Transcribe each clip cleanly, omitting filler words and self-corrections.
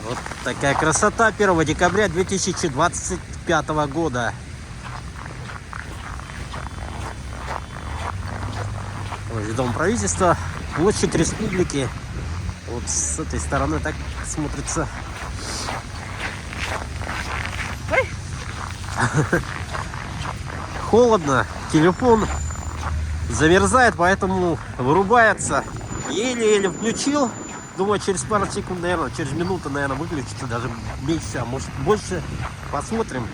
Вот такая красота 1 декабря 2025 года. Вот Дом правительства, площадь Республики. Вот с этой стороны так смотрится. Холодно, телефон замерзает, поэтому вырубается. Еле-еле включил. Думаю, через пару секунд, наверное, через минуту, наверное, выключится, даже меньше, а может больше. Посмотрим.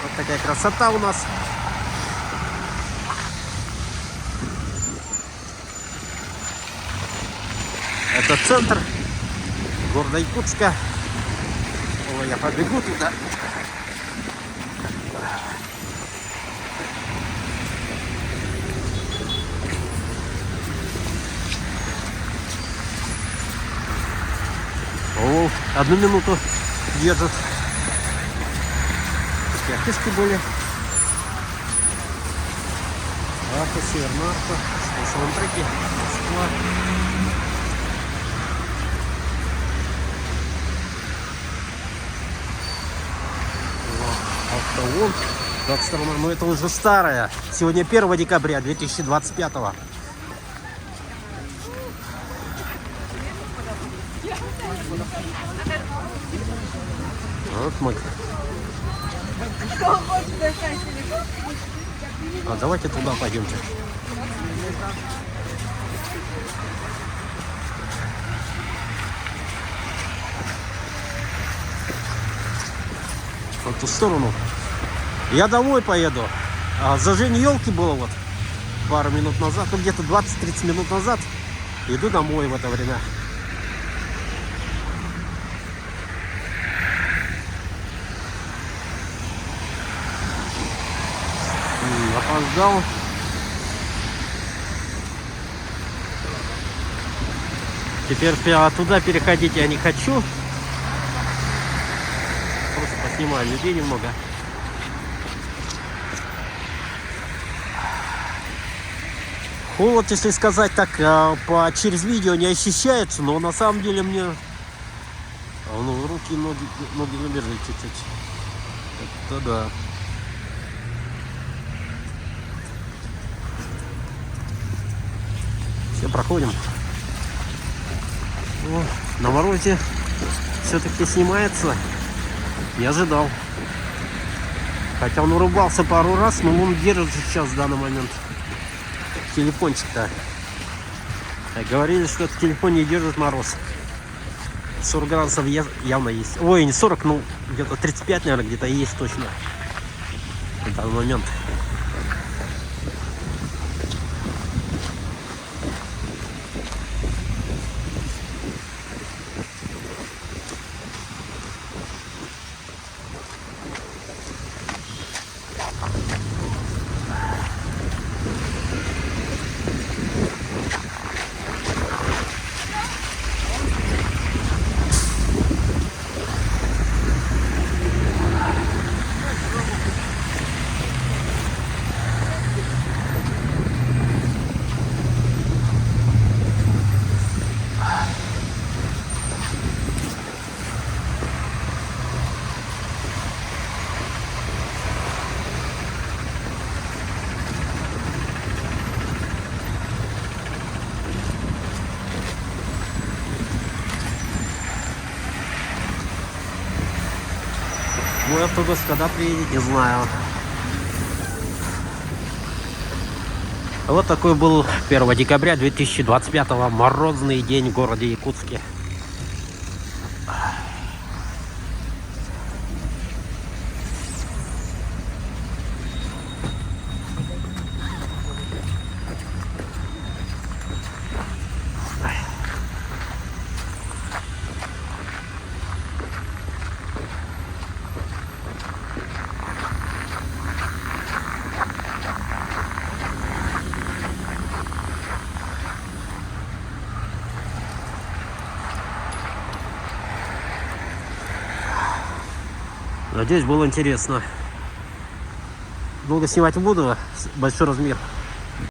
Вот такая красота у нас. Это центр города Якутска. Ой, я побегу туда. О, 1 минуту держит. Такие артишки были. Арта, Северная Арта, саундтреки, Москва. Автовон. Так, сторона, но это уже старая. Сегодня 1 декабря 2025. Вот мы. А давайте туда пойдемте. В ту сторону. Я домой поеду. А зажжение елки было вот пару минут назад, ну где-то 20-30 минут назад. Иду домой в это время. Опоздал. Теперь туда переходить я не хочу. Просто поснимаю людей немного. Холод, если сказать так, через видео не ощущается, но на самом деле мне руки и ноги намерзли чуть-чуть. Это да. Все, проходим. О, на морозе все-таки снимается. Не ожидал. Хотя он урубался пару раз, но он держит сейчас в данный момент. Телефончик-то. Говорили, что этот телефон не держит мороз. 40 градусов явно есть. Ой, не 40, ну где-то 35, наверное, где-то есть точно. В данный момент. Мой автобус когда приедет, не знаю. Вот такой был 1 декабря 2025 морозный день в городе Якутске. Надеюсь, было интересно. Долго снимать не буду, большой размер.